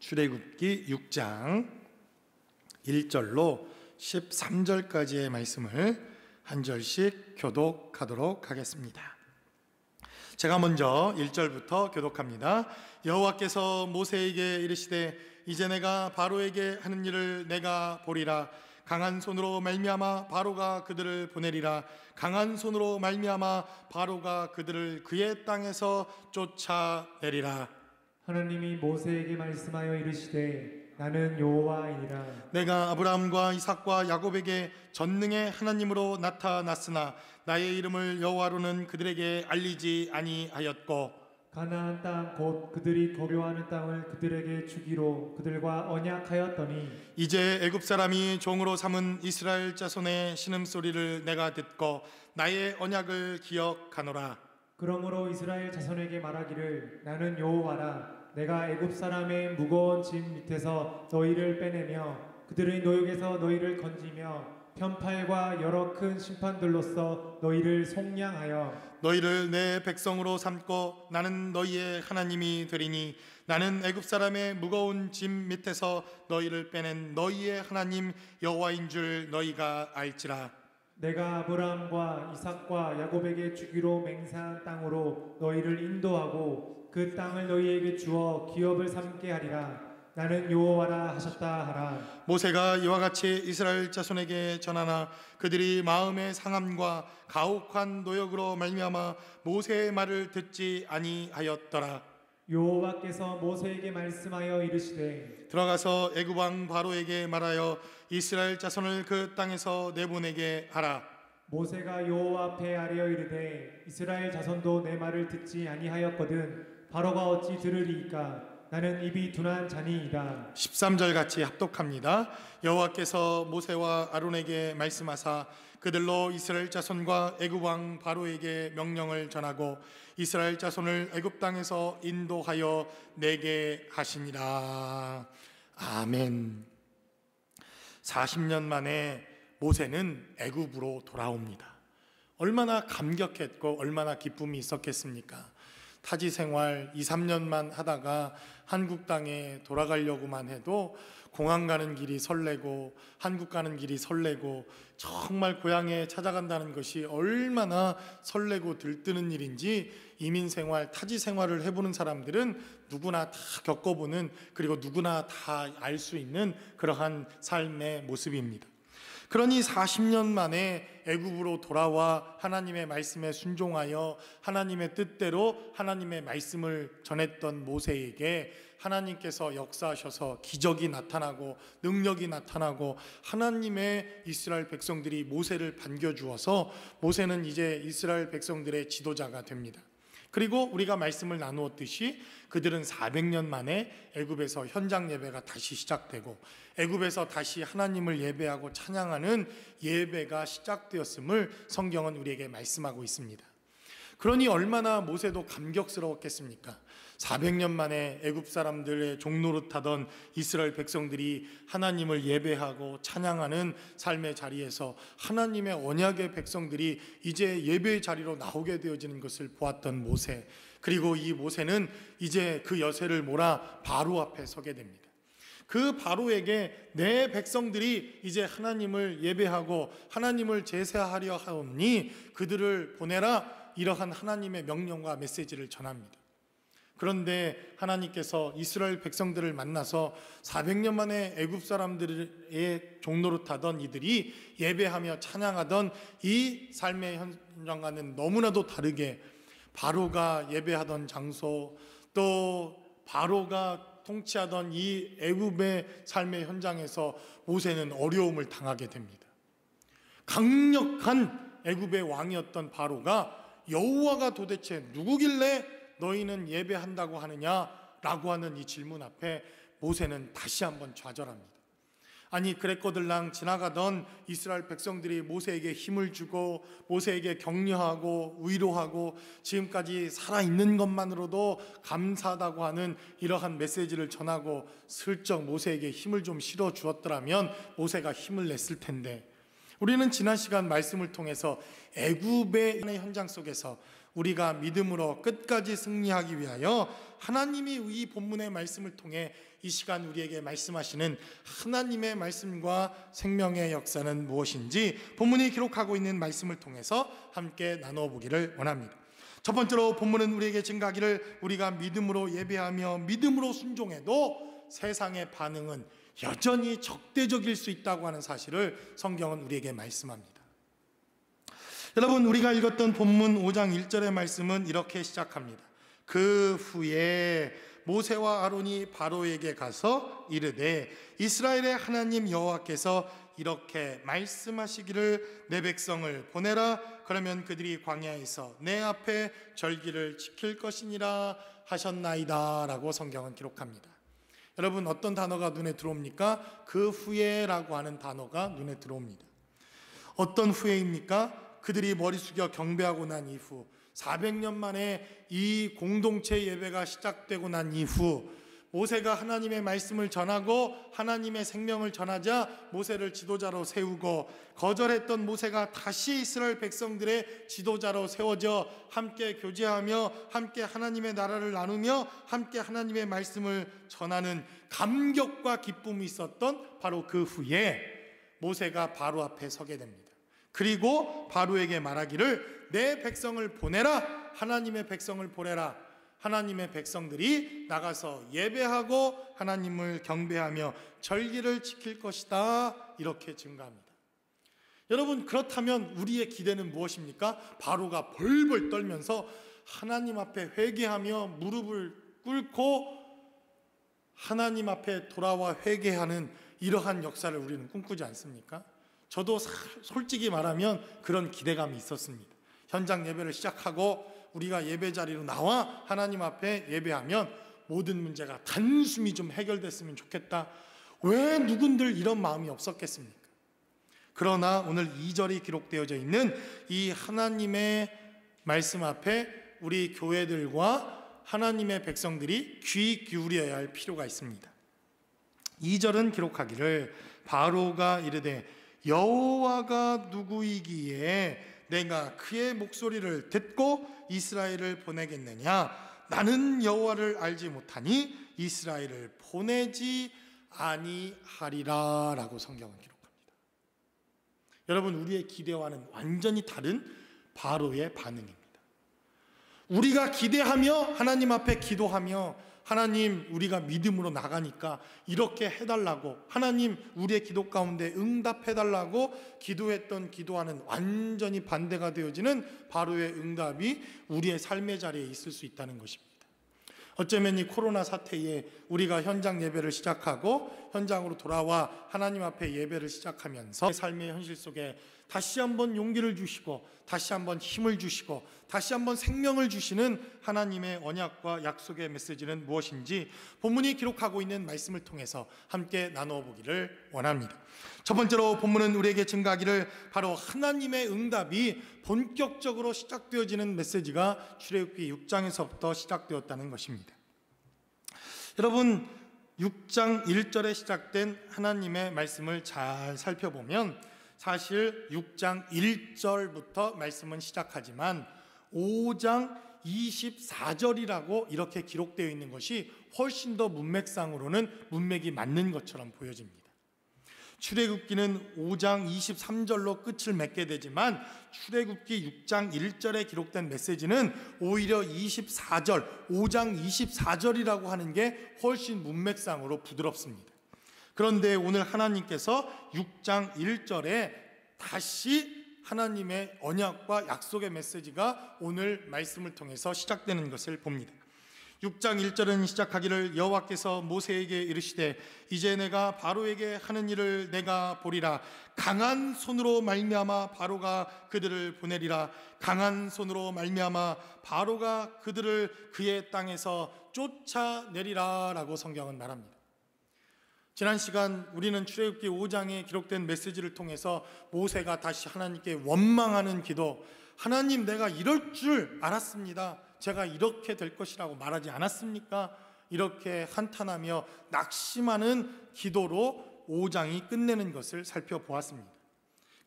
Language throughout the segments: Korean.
출애굽기 6장 1절로 13절까지의 말씀을 한 절씩 교독하도록 하겠습니다. 제가 먼저 1절부터 교독합니다. 여호와께서 모세에게 이르시되 이제 내가 바로에게 하는 일을 내가 보리라. 강한 손으로 말미암아 바로가 그들을 보내리라. 강한 손으로 말미암아 바로가 그들을 그의 땅에서 쫓아내리라. 하나님이 모세에게 말씀하여 이르시되 나는 여호와이니라. 내가 아브라함과 이삭과 야곱에게 전능의 하나님으로 나타났으나 나의 이름을 여호와로는 그들에게 알리지 아니하였고 가나안 땅 곧 그들이 거류하는 땅을 그들에게 주기로 그들과 언약하였더니 이제 애굽 사람이 종으로 삼은 이스라엘 자손의 신음소리를 내가 듣고 나의 언약을 기억하노라. 그러므로 이스라엘 자손에게 말하기를 나는 여호와라. 내가 애굽 사람의 무거운 짐 밑에서 너희를 빼내며 그들의 노역에서 너희를 건지며 편팔과 여러 큰 심판들로서 너희를 속량하여 너희를 내 백성으로 삼고 나는 너희의 하나님이 되리니 나는 애굽 사람의 무거운 짐 밑에서 너희를 빼낸 너희의 하나님 여호와인 줄 너희가 알지라. 내가 아브라함과 이삭과 야곱에게 주기로 맹세한 땅으로 너희를 인도하고 그 땅을 너희에게 주어 기업을 삼게 하리라. 나는 여호와라 하셨다 하라. 모세가 이와 같이 이스라엘 자손에게 전하나 그들이 마음의 상함과 가혹한 노역으로 말미암아 모세의 말을 듣지 아니하였더라. 여호와께서 모세에게 말씀하여 이르시되 들어가서 애굽 왕 바로에게 말하여 이스라엘 자손을 그 땅에서 내보내게 하라. 모세가 여호와 앞에 아뢰어 이르되 이스라엘 자손도 내 말을 듣지 아니하였거든 바로가 어찌 들으리이까. 나는 입이 둔한 자니이다. 13절 같이 합독합니다. 여호와께서 모세와 아론에게 말씀하사 그들로 이스라엘 자손과 애굽 왕 바로에게 명령을 전하고 이스라엘 자손을 애굽 땅에서 인도하여 내게 하시니라. 아멘. 40년 만에 모세는 애굽으로 돌아옵니다. 얼마나 감격했고 얼마나 기쁨이 있었겠습니까? 타지 생활 2, 3년만 하다가 한국 땅에 돌아가려고만 해도 공항 가는 길이 설레고 한국 가는 길이 설레고 정말 고향에 찾아간다는 것이 얼마나 설레고 들뜨는 일인지 이민 생활, 타지 생활을 해보는 사람들은 누구나 다 겪어보는 그리고 누구나 다 알 수 있는 그러한 삶의 모습입니다. 그러니 40년 만에 애굽으로 돌아와 하나님의 말씀에 순종하여 하나님의 뜻대로 하나님의 말씀을 전했던 모세에게 하나님께서 역사하셔서 기적이 나타나고 능력이 나타나고 하나님의 이스라엘 백성들이 모세를 반겨주어서 모세는 이제 이스라엘 백성들의 지도자가 됩니다. 그리고 우리가 말씀을 나누었듯이 그들은 400년 만에 애굽에서 현장 예배가 다시 시작되고 애굽에서 다시 하나님을 예배하고 찬양하는 예배가 시작되었음을 성경은 우리에게 말씀하고 있습니다. 그러니 얼마나 모세도 감격스러웠겠습니까? 400년 만에 애굽 사람들의 종노릇하던 이스라엘 백성들이 하나님을 예배하고 찬양하는 삶의 자리에서 하나님의 언약의 백성들이 이제 예배의 자리로 나오게 되어지는 것을 보았던 모세, 그리고 이 모세는 이제 그 여세를 몰아 바로 앞에 서게 됩니다. 그 바로에게 내 백성들이 이제 하나님을 예배하고 하나님을 제사하려 하오니 그들을 보내라, 이러한 하나님의 명령과 메시지를 전합니다. 그런데 하나님께서 이스라엘 백성들을 만나서 400년 만에 애굽 사람들의 종노릇하던 이들이 예배하며 찬양하던 이 삶의 현장과는 너무나도 다르게 바로가 예배하던 장소, 또 바로가 통치하던 이 애굽의 삶의 현장에서 모세는 어려움을 당하게 됩니다. 강력한 애굽의 왕이었던 바로가 여호와가 도대체 누구길래 너희는 예배한다고 하느냐라고 하는 이 질문 앞에 모세는 다시 한번 좌절합니다. 아니, 그랬거들랑 지나가던 이스라엘 백성들이 모세에게 힘을 주고 모세에게 격려하고 위로하고 지금까지 살아있는 것만으로도 감사하다고 하는 이러한 메시지를 전하고 슬쩍 모세에게 힘을 좀 실어 주었더라면 모세가 힘을 냈을 텐데 우리는 지난 시간 말씀을 통해서 애굽의 현장 속에서 우리가 믿음으로 끝까지 승리하기 위하여 하나님이 이 본문의 말씀을 통해 이 시간 우리에게 말씀하시는 하나님의 말씀과 생명의 역사는 무엇인지 본문이 기록하고 있는 말씀을 통해서 함께 나누어 보기를 원합니다. 첫 번째로 본문은 우리에게 증가하기를 우리가 믿음으로 예배하며 믿음으로 순종해도 세상의 반응은 여전히 적대적일 수 있다고 하는 사실을 성경은 우리에게 말씀합니다. 여러분, 우리가 읽었던 본문 5장 1절의 말씀은 이렇게 시작합니다. 그 후에 모세와 아론이 바로에게 가서 이르되 이스라엘의 하나님 여호와께서 이렇게 말씀하시기를 내 백성을 보내라. 그러면 그들이 광야에서 내 앞에 절기를 지킬 것이니라 하셨나이다 라고 성경은 기록합니다. 여러분, 어떤 단어가 눈에 들어옵니까? 그 후에라고 하는 단어가 눈에 들어옵니다. 어떤 후에입니까? 그들이 머리 숙여 경배하고 난 이후 400년 만에 이 공동체 예배가 시작되고 난 이후 모세가 하나님의 말씀을 전하고 하나님의 생명을 전하자 모세를 지도자로 세우고 거절했던 모세가 다시 이스라엘 백성들의 지도자로 세워져 함께 교제하며 함께 하나님의 나라를 나누며 함께 하나님의 말씀을 전하는 감격과 기쁨이 있었던 바로 그 후에 모세가 바로 앞에 서게 됩니다. 그리고 바로에게 말하기를 내 백성을 보내라. 하나님의 백성을 보내라. 하나님의 백성들이 나가서 예배하고 하나님을 경배하며 절기를 지킬 것이다. 이렇게 증가합니다. 여러분, 그렇다면 우리의 기대는 무엇입니까? 바로가 벌벌 떨면서 하나님 앞에 회개하며 무릎을 꿇고 하나님 앞에 돌아와 회개하는 이러한 역사를 우리는 꿈꾸지 않습니까? 저도 솔직히 말하면 그런 기대감이 있었습니다. 현장 예배를 시작하고 우리가 예배 자리로 나와 하나님 앞에 예배하면 모든 문제가 단숨이 좀 해결됐으면 좋겠다. 왜 누군들 이런 마음이 없었겠습니까? 그러나 오늘 2절이 기록되어져 있는 이 하나님의 말씀 앞에 우리 교회들과 하나님의 백성들이 귀 기울여야 할 필요가 있습니다. 2절은 기록하기를 바로가 이르되 여호와가 누구이기에 내가 그의 목소리를 듣고 이스라엘을 보내겠느냐? 나는 여호와를 알지 못하니 이스라엘을 보내지 아니하리라 라고 성경은 기록합니다. 여러분, 우리의 기대와는 완전히 다른 바로의 반응입니다. 우리가 기대하며 하나님 앞에 기도하며 하나님, 우리가 믿음으로 나가니까 이렇게 해달라고, 하나님 우리의 기도 가운데 응답해달라고 기도했던 기도와는 완전히 반대가 되어지는 바로의 응답이 우리의 삶의 자리에 있을 수 있다는 것입니다. 어쩌면 이 코로나 사태에 우리가 현장 예배를 시작하고 현장으로 돌아와 하나님 앞에 예배를 시작하면서 삶의 현실 속에 다시 한번 용기를 주시고 다시 한번 힘을 주시고 다시 한번 생명을 주시는 하나님의 언약과 약속의 메시지는 무엇인지 본문이 기록하고 있는 말씀을 통해서 함께 나누어 보기를 원합니다. 첫 번째로 본문은 우리에게 증가하기를 바로 하나님의 응답이 본격적으로 시작되어지는 메시지가 출애굽기 6장에서부터 시작되었다는 것입니다. 여러분, 6장 1절에 시작된 하나님의 말씀을 잘 살펴보면 사실 6장 1절부터 말씀은 시작하지만 5장 24절이라고 이렇게 기록되어 있는 것이 훨씬 더 문맥상으로는 문맥이 맞는 것처럼 보여집니다. 출애굽기는 5장 23절로 끝을 맺게 되지만 출애굽기 6장 1절에 기록된 메시지는 오히려 24절, 5장 24절이라고 하는 게 훨씬 문맥상으로 부드럽습니다. 그런데 오늘 하나님께서 6장 1절에 다시 하나님의 언약과 약속의 메시지가 오늘 말씀을 통해서 시작되는 것을 봅니다. 6장 1절은 시작하기를 여호와께서 모세에게 이르시되 이제 내가 바로에게 하는 일을 내가 보리라. 강한 손으로 말미암아 바로가 그들을 보내리라. 강한 손으로 말미암아 바로가 그들을 그의 땅에서 쫓아내리라 라고 성경은 말합니다. 지난 시간 우리는 출애굽기 5장에 기록된 메시지를 통해서 모세가 다시 하나님께 원망하는 기도, 하나님 내가 이럴 줄 알았습니다. 제가 이렇게 될 것이라고 말하지 않았습니까? 이렇게 한탄하며 낙심하는 기도로 5장이 끝내는 것을 살펴보았습니다.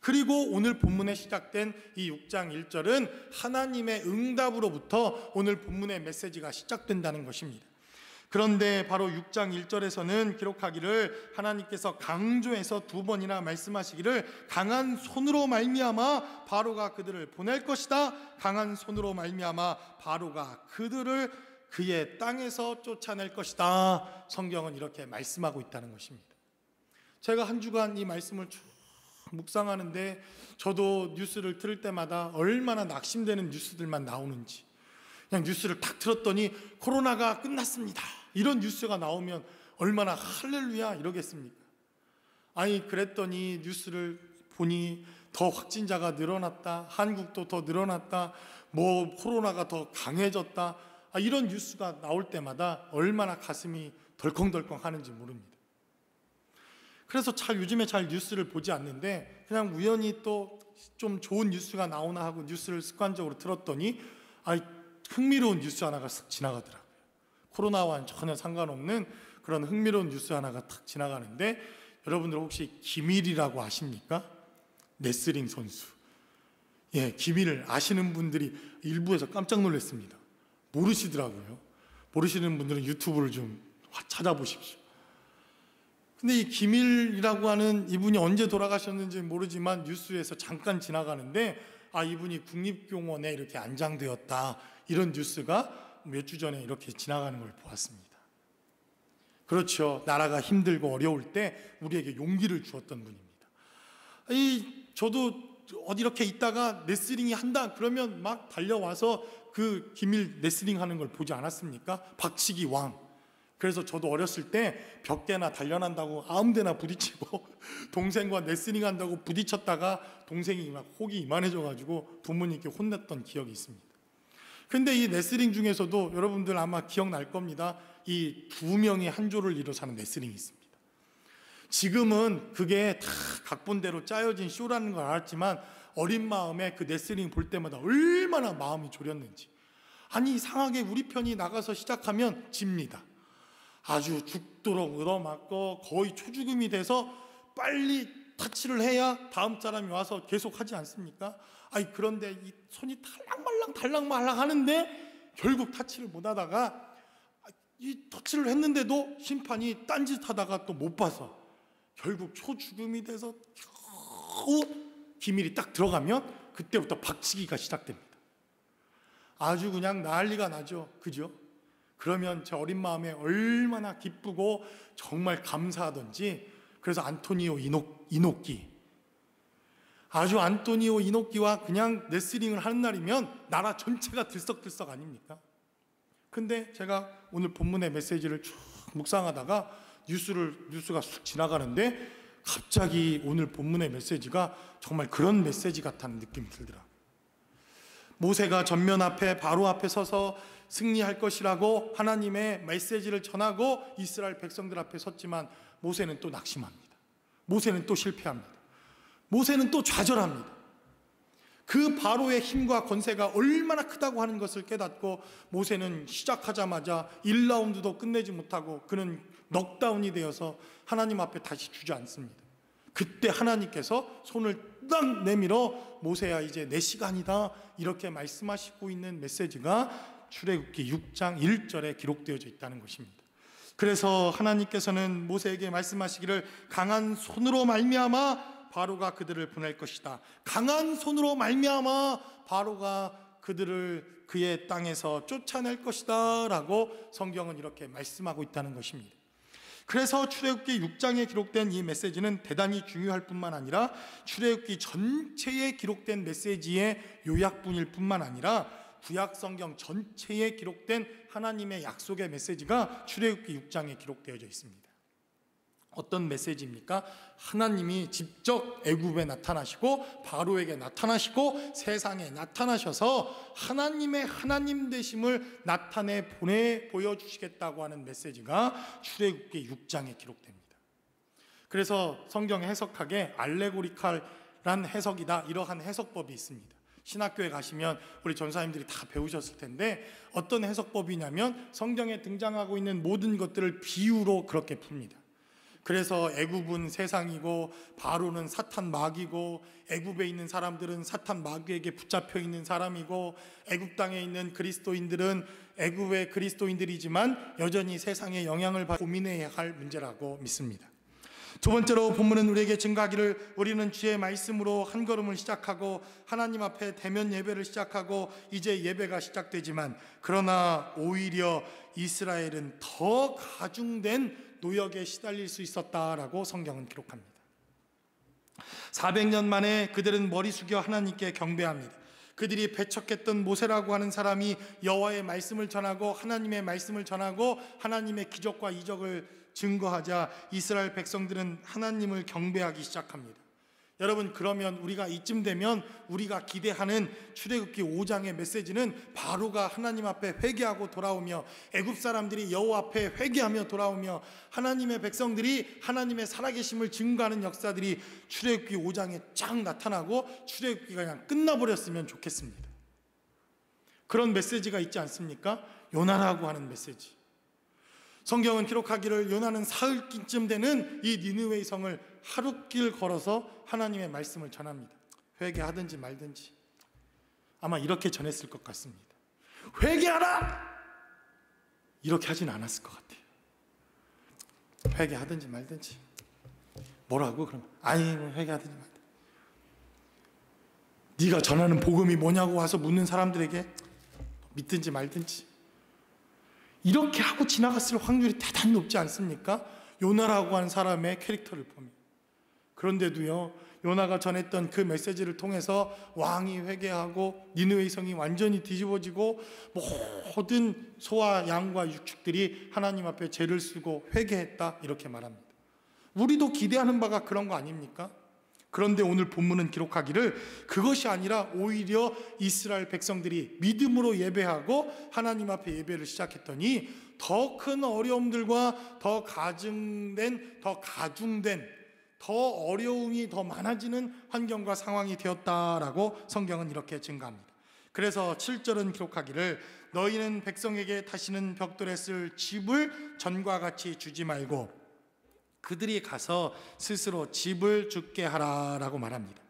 그리고 오늘 본문에 시작된 이 6장 1절은 하나님의 응답으로부터 오늘 본문의 메시지가 시작된다는 것입니다. 그런데 바로 6장 1절에서는 기록하기를 하나님께서 강조해서 2번이나 말씀하시기를 강한 손으로 말미암아 바로가 그들을 보낼 것이다. 강한 손으로 말미암아 바로가 그들을 그의 땅에서 쫓아낼 것이다. 성경은 이렇게 말씀하고 있다는 것입니다. 제가 한 주간 이 말씀을 쭉 묵상하는데 저도 뉴스를 들을 때마다 얼마나 낙심되는 뉴스들만 나오는지, 그냥 뉴스를 딱 들었더니 코로나가 끝났습니다 이런 뉴스가 나오면 얼마나 할렐루야 이러겠습니까? 아니 그랬더니 뉴스를 보니 더 확진자가 늘어났다, 한국도 더 늘어났다, 뭐 코로나가 더 강해졌다, 이런 뉴스가 나올 때마다 얼마나 가슴이 덜컹덜컹 하는지 모릅니다. 그래서 요즘에 잘 뉴스를 보지 않는데 그냥 우연히 또 좀 좋은 뉴스가 나오나 하고 뉴스를 습관적으로 들었더니 흥미로운 뉴스 하나가 쓱 지나가더라고요. 코로나와는 전혀 상관없는 그런 흥미로운 뉴스 하나가 탁 지나가는데, 여러분들 혹시 김일이라고 아십니까? 레슬링 선수. 예, 김일을 아시는 분들이 일부에서 깜짝 놀랐습니다. 모르시더라고요. 모르시는 분들은 유튜브를 좀 찾아보십시오. 근데 이 김일이라고 하는 이분이 언제 돌아가셨는지 모르지만 뉴스에서 잠깐 지나가는데 이분이 국립공원에 이렇게 안장되었다, 이런 뉴스가 몇 주 전에 이렇게 지나가는 걸 보았습니다. 그렇죠. 나라가 힘들고 어려울 때 우리에게 용기를 주었던 분입니다. 저도 어디 이렇게 있다가 레슬링이 한다 그러면 막 달려와서 그 김일 레슬링 하는 걸 보지 않았습니까? 박치기 왕. 그래서 저도 어렸을 때 벽대나 단련한다고 아무데나 부딪히고 동생과 레슬링 한다고 부딪혔다가 동생이 막 혹이 이만해져가지고 부모님께 혼냈던 기억이 있습니다. 근데 이 레슬링 중에서도 여러분들 아마 기억날 겁니다. 이 2명이 한 조를 이뤄 사는 레슬링이 있습니다. 지금은 그게 다 각본대로 짜여진 쇼라는 걸 알았지만 어린 마음에 그 레슬링 볼 때마다 얼마나 마음이 졸였는지. 이상하게 우리 편이 나가서 시작하면 집니다. 아주 죽도록 얻어맞고 거의 초죽음이 돼서 빨리 터치를 해야 다음 사람이 와서 계속 하지 않습니까? 그런데 이 손이 달랑말랑 하는데 결국 터치를 못 하다가 이 터치를 했는데도 심판이 딴짓 하다가 또 못 봐서 결국 초죽음이 돼서 겨우 기밀이 딱 들어가면 그때부터 박치기가 시작됩니다. 아주 그냥 난리가 나죠. 그죠? 그러면 제 어린 마음에 얼마나 기쁘고 정말 감사하던지. 그래서 안토니오 이노끼, 아주 안토니오 이노끼와 그냥 레슬링을 하는 날이면 나라 전체가 들썩들썩 아닙니까? 근데 제가 오늘 본문의 메시지를 쭉 묵상하다가 뉴스가 쑥 지나가는데 갑자기 오늘 본문의 메시지가 정말 그런 메시지 같다는 느낌이 들더라고요. 모세가 전면 앞에 바로 앞에 서서 승리할 것이라고 하나님의 메시지를 전하고 이스라엘 백성들 앞에 섰지만 모세는 또 낙심합니다. 모세는 또 실패합니다. 모세는 또 좌절합니다. 그 바로의 힘과 권세가 얼마나 크다고 하는 것을 깨닫고 모세는 시작하자마자 1라운드도 끝내지 못하고 그는 넉다운이 되어서 하나님 앞에 다시 주저앉습니다. 그때 하나님께서 손을 딱 내밀어 모세야 이제 내 시간이다 이렇게 말씀하시고 있는 메시지가 출애굽기 6장 1절에 기록되어져 있다는 것입니다. 그래서 하나님께서는 모세에게 말씀하시기를 강한 손으로 말미암아 바로가 그들을 보낼 것이다. 강한 손으로 말미암아 바로가 그들을 그의 땅에서 쫓아낼 것이다 라고 성경은 이렇게 말씀하고 있다는 것입니다. 그래서 출애굽기 6장에 기록된 이 메시지는 대단히 중요할 뿐만 아니라 출애굽기 전체에 기록된 메시지의 요약분일 뿐만 아니라 구약 성경 전체에 기록된 하나님의 약속의 메시지가 출애굽기 6장에 기록되어져 있습니다. 어떤 메시지입니까? 하나님이 직접 애굽에 나타나시고 바로에게 나타나시고 세상에 나타나셔서 하나님의 하나님 되심을 나타내 보여주시겠다고 하는 메시지가 출애굽기 6장에 기록됩니다. 그래서 성경 해석학에 알레고리칼한 해석이다, 이러한 해석법이 있습니다. 신학교에 가시면 우리 전사님들이 다 배우셨을 텐데 어떤 해석법이냐면 성경에 등장하고 있는 모든 것들을 비유로 그렇게 풉니다. 그래서 애굽은 세상이고 바로는 사탄 마귀고 애굽에 있는 사람들은 사탄 마귀에게 붙잡혀 있는 사람이고 애굽 땅에 있는 그리스도인들은 애굽의 그리스도인들이지만 여전히 세상의 영향을 받고 고민해야 할 문제라고 믿습니다. 두 번째로 본문은 우리에게 증가하기를 우리는 주의 말씀으로 한 걸음을 시작하고 하나님 앞에 대면 예배를 시작하고 이제 예배가 시작되지만 그러나 오히려 이스라엘은 더 가중된 노역에 시달릴 수 있었다라고 성경은 기록합니다. 400년 만에 그들은 머리 숙여 하나님께 경배합니다. 그들이 배척했던 모세라고 하는 사람이 여호와의 말씀을 전하고 하나님의 말씀을 전하고 하나님의 기적과 이적을 증거하자 이스라엘 백성들은 하나님을 경배하기 시작합니다. 여러분, 그러면 우리가 이쯤 되면 우리가 기대하는 출애굽기 5장의 메시지는 바로가 하나님 앞에 회개하고 돌아오며 애굽 사람들이 여호와 앞에 회개하며 돌아오며 하나님의 백성들이 하나님의 살아계심을 증거하는 역사들이 출애굽기 5장에 쫙 나타나고 출애굽기가 그냥 끝나버렸으면 좋겠습니다. 그런 메시지가 있지 않습니까? 요나라고 하는 메시지. 성경은 기록하기를 요나는 사흘쯤 되는 이 니느웨의 성을 하룻길 걸어서 하나님의 말씀을 전합니다. 회개하든지 말든지 아마 이렇게 전했을 것 같습니다. 회개하라! 이렇게 하진 않았을 것 같아요. 회개하든지 말든지. 뭐라고? 그럼 아니 회개하든지 말든지. 네가 전하는 복음이 뭐냐고 와서 묻는 사람들에게 믿든지 말든지. 이렇게 하고 지나갔을 확률이 대단히 높지 않습니까? 요나라고 하는 사람의 캐릭터를 보면. 그런데도요, 요나가 전했던 그 메시지를 통해서 왕이 회개하고 니느웨의 성이 완전히 뒤집어지고 모든 소와 양과 육축들이 하나님 앞에 죄를 쓰고 회개했다, 이렇게 말합니다. 우리도 기대하는 바가 그런 거 아닙니까? 그런데 오늘 본문은 기록하기를 그것이 아니라 오히려 이스라엘 백성들이 믿음으로 예배하고 하나님 앞에 예배를 시작했더니 더 큰 어려움들과 더 가중된, 더 어려움이 더 많아지는 환경과 상황이 되었다라고 성경은 이렇게 증가합니다. 그래서 7절은 기록하기를 너희는 백성에게 다시는 벽돌에 쓸 집을 전과 같이 주지 말고 그들이 가서 스스로 집을 짓게 하라라고 말합니다.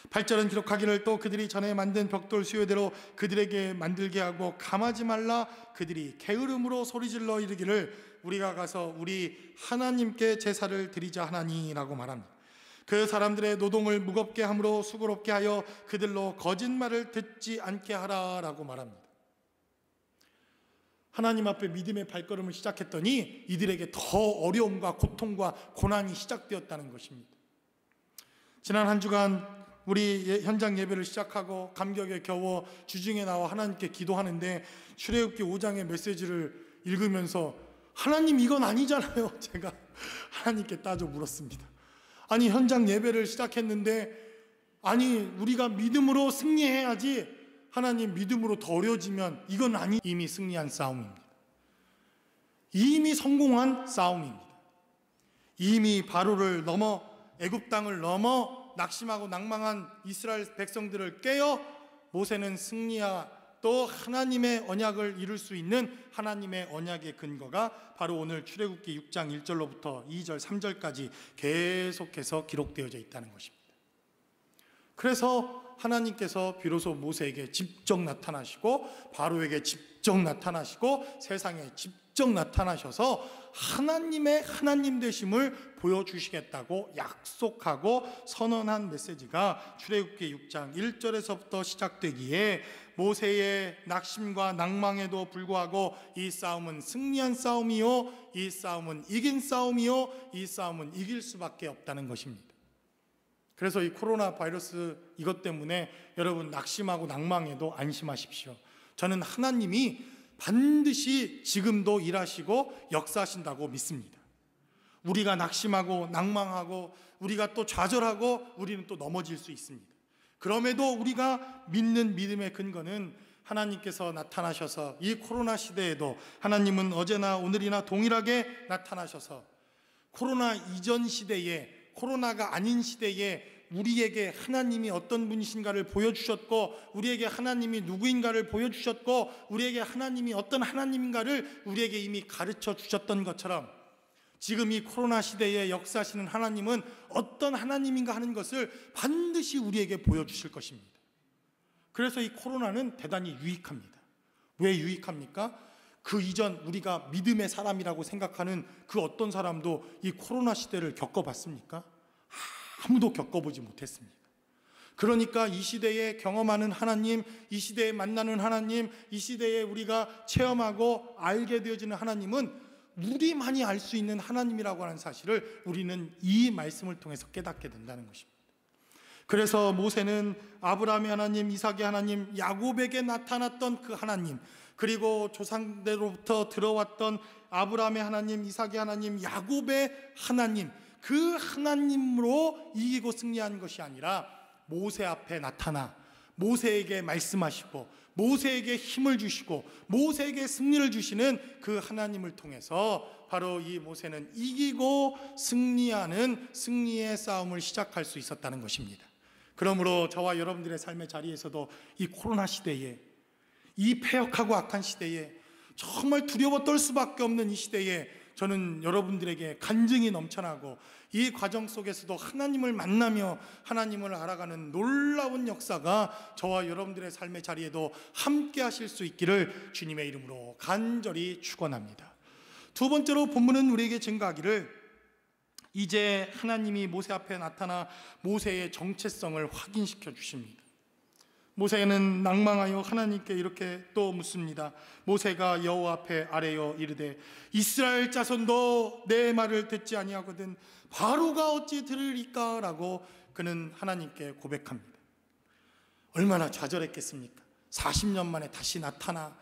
8절은 기록하기를 또 그들이 전에 만든 벽돌 수요대로 그들에게 만들게 하고 감하지 말라. 그들이 게으름으로 소리질러 이르기를 우리가 가서 우리 하나님께 제사를 드리자 하나니라고 말합니다. 그 사람들의 노동을 무겁게 함으로 수고롭게 하여 그들로 거짓말을 듣지 않게 하라라고 말합니다. 하나님 앞에 믿음의 발걸음을 시작했더니 이들에게 더 어려움과 고통과 고난이 시작되었다는 것입니다. 지난 한 주간 우리 현장 예배를 시작하고 감격에 겨워 주중에 나와 하나님께 기도하는데 출애굽기 5장의 메시지를 읽으면서 하나님 이건 아니잖아요. 제가 하나님께 따져 물었습니다. 아니 현장 예배를 시작했는데 아니 우리가 믿음으로 승리해야지 하나님 믿음으로 더 어려워지면 이건 아니. 이미 승리한 싸움입니다. 이미 성공한 싸움입니다. 이미 바로를 넘어 애굽 땅을 넘어 낙심하고 낭망한 이스라엘 백성들을 깨어 모세는 승리하 또 하나님의 언약을 이룰 수 있는 하나님의 언약의 근거가 바로 오늘 출애굽기 6장 1절로부터 2절 3절까지 계속해서 기록되어져 있다는 것입니다. 그래서 하나님께서 비로소 모세에게 직접 나타나시고 바로에게 직접 나타나시고 세상에 직접 나타나셔서 하나님의 하나님 되심을 보여주시겠다고 약속하고 선언한 메시지가 출애굽기 6장 1절에서부터 시작되기에 모세의 낙심과 낭망에도 불구하고 이 싸움은 승리한 싸움이요, 이 싸움은 이긴 싸움이요, 이 싸움은 이길 수밖에 없다는 것입니다. 그래서 이 코로나 바이러스 이것 때문에 여러분 낙심하고 낭망해도 안심하십시오. 저는 하나님이 반드시 지금도 일하시고 역사하신다고 믿습니다. 우리가 낙심하고 낭망하고 우리가 또 좌절하고 우리는 또 넘어질 수 있습니다. 그럼에도 우리가 믿는 믿음의 근거는 하나님께서 나타나셔서 이 코로나 시대에도 하나님은 어제나 오늘이나 동일하게 나타나셔서 코로나 이전 시대에 코로나가 아닌 시대에 우리에게 하나님이 어떤 분이신가를 보여주셨고 우리에게 하나님이 누구인가를 보여주셨고 우리에게 하나님이 어떤 하나님인가를 우리에게 이미 가르쳐 주셨던 것처럼 지금 이 코로나 시대에 역사하시는 하나님은 어떤 하나님인가 하는 것을 반드시 우리에게 보여주실 것입니다. 그래서 이 코로나는 대단히 유익합니다. 왜 유익합니까? 그 이전 우리가 믿음의 사람이라고 생각하는 그 어떤 사람도 이 코로나 시대를 겪어봤습니까? 아무도 겪어보지 못했습니다. 그러니까 이 시대에 경험하는 하나님, 이 시대에 만나는 하나님, 이 시대에 우리가 체험하고 알게 되어지는 하나님은 우리만이 알 수 있는 하나님이라고 하는 사실을 우리는 이 말씀을 통해서 깨닫게 된다는 것입니다. 그래서 모세는 아브라함의 하나님, 이삭의 하나님, 야곱에게 나타났던 그 하나님, 그리고 조상대로부터 들어왔던 아브라함의 하나님, 이삭의 하나님, 야곱의 하나님, 그 하나님으로 이기고 승리한 것이 아니라 모세 앞에 나타나 모세에게 말씀하시고 모세에게 힘을 주시고 모세에게 승리를 주시는 그 하나님을 통해서 바로 이 모세는 이기고 승리하는 승리의 싸움을 시작할 수 있었다는 것입니다. 그러므로 저와 여러분들의 삶의 자리에서도 이 코로나 시대에, 이 패역하고 악한 시대에, 정말 두려워 떨 수밖에 없는 이 시대에 저는 여러분들에게 간증이 넘쳐나고 이 과정 속에서도 하나님을 만나며 하나님을 알아가는 놀라운 역사가 저와 여러분들의 삶의 자리에도 함께 하실 수 있기를 주님의 이름으로 간절히 축원합니다. 두 번째로 본문은 우리에게 증거하기를 이제 하나님이 모세 앞에 나타나 모세의 정체성을 확인시켜 주십니다. 모세는 낭망하여 하나님께 이렇게 또 묻습니다. 모세가 여호와 앞에 아뢰어 이르되 이스라엘 자손도 내 말을 듣지 아니하거든 바로가 어찌 들으리까? 라고 그는 하나님께 고백합니다. 얼마나 좌절했겠습니까? 40년 만에 다시 나타나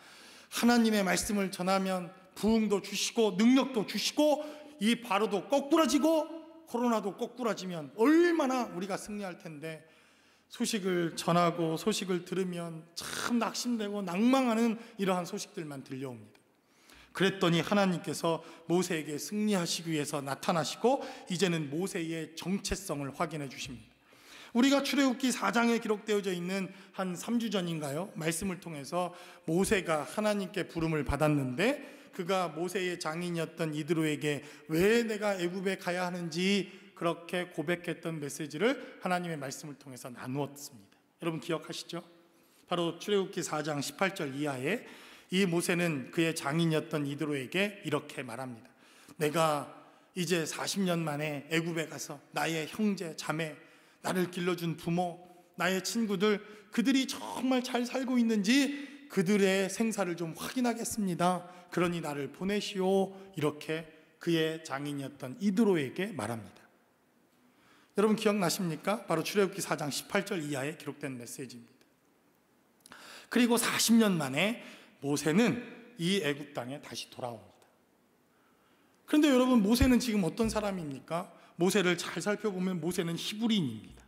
하나님의 말씀을 전하면 부흥도 주시고 능력도 주시고 이 바로도 거꾸라지고 코로나도 거꾸라지면 얼마나 우리가 승리할 텐데 소식을 전하고 소식을 들으면 참 낙심되고 낭망하는 이러한 소식들만 들려옵니다. 그랬더니 하나님께서 모세에게 승리하시기 위해서 나타나시고 이제는 모세의 정체성을 확인해 주십니다. 우리가 출애굽기 4장에 기록되어져 있는 한 3주 전인가요? 말씀을 통해서 모세가 하나님께 부름을 받았는데 그가 모세의 장인이었던 이드로에게 왜 내가 애굽에 가야 하는지 그렇게 고백했던 메시지를 하나님의 말씀을 통해서 나누었습니다. 여러분 기억하시죠? 바로 출애굽기 4장 18절 이하에 이 모세는 그의 장인이었던 이드로에게 이렇게 말합니다. 내가 이제 40년 만에 애굽에 가서 나의 형제, 자매, 나를 길러준 부모, 나의 친구들, 그들이 정말 잘 살고 있는지 그들의 생사를 좀 확인하겠습니다. 그러니 나를 보내시오. 이렇게 그의 장인이었던 이드로에게 말합니다. 여러분 기억나십니까? 바로 출애굽기 4장 18절 이하에 기록된 메시지입니다. 그리고 40년 만에 모세는 이 애굽 땅에 다시 돌아옵니다. 그런데 여러분 모세는 지금 어떤 사람입니까? 모세를 잘 살펴보면 모세는 히브리인입니다.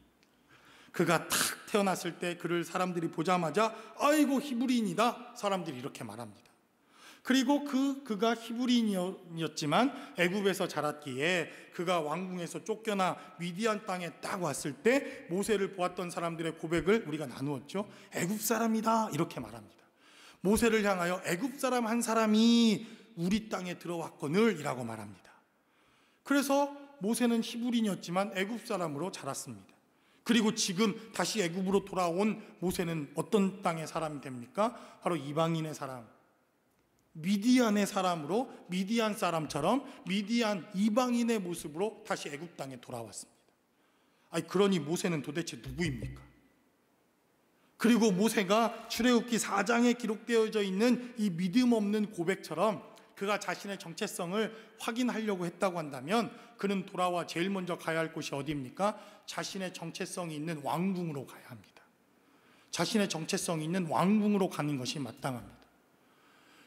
그가 탁 태어났을 때 그를 사람들이 보자마자 아이고 히브리인이다 사람들이 이렇게 말합니다. 그리고 그가 히브리인이었지만 애굽에서 자랐기에 그가 왕궁에서 쫓겨나 미디안 땅에 딱 왔을 때 모세를 보았던 사람들의 고백을 우리가 나누었죠. 애굽 사람이다 이렇게 말합니다. 모세를 향하여 애굽 사람 한 사람이 우리 땅에 들어왔거늘 이라고 말합니다. 그래서 모세는 히브리인이었지만 애굽 사람으로 자랐습니다. 그리고 지금 다시 애굽으로 돌아온 모세는 어떤 땅의 사람이 됩니까? 바로 이방인의 사람, 미디안의 사람으로 미디안 사람처럼 미디안 이방인의 모습으로 다시 애굽 땅에 돌아왔습니다. 그러니 모세는 도대체 누구입니까? 그리고 모세가 출애굽기 4장에 기록되어져 있는 이 믿음 없는 고백처럼 그가 자신의 정체성을 확인하려고 했다고 한다면 그는 돌아와 제일 먼저 가야 할 곳이 어디입니까? 자신의 정체성이 있는 왕궁으로 가야 합니다. 자신의 정체성이 있는 왕궁으로 가는 것이 마땅합니다.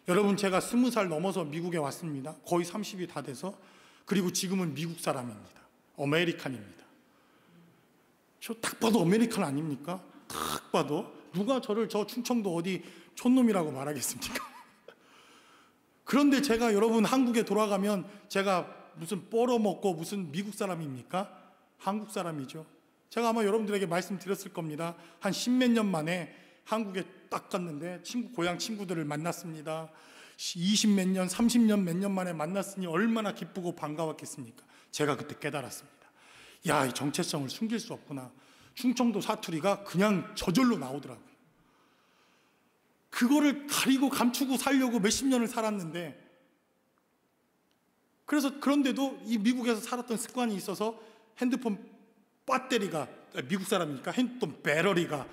여러분 제가 20살 넘어서 미국에 왔습니다. 거의 30이 다 돼서. 그리고 지금은 미국 사람입니다. 아메리칸입니다. 저 딱 봐도 아메리칸 아닙니까? 딱 봐도 누가 저를 저 충청도 어디 촌놈이라고 말하겠습니까? 그런데 제가 여러분 한국에 돌아가면 제가 무슨 뻘어먹고 무슨 미국 사람입니까? 한국 사람이죠. 제가 아마 여러분들에게 말씀드렸을 겁니다. 한 십몇 년 만에 한국에 딱 갔는데 고향 친구들을 만났습니다. 20몇 년, 30년 몇 년 만에 만났으니 얼마나 기쁘고 반가웠겠습니까? 제가 그때 깨달았습니다. 야, 이 정체성을 숨길 수 없구나. 충청도 사투리가 그냥 저절로 나오더라고요. 그거를 가리고 감추고 살려고 몇십 년을 살았는데, 그런데도 이 미국에서 살았던 습관이 있어서 핸드폰 배터리가, 미국 사람이니까 핸드폰 배터리가,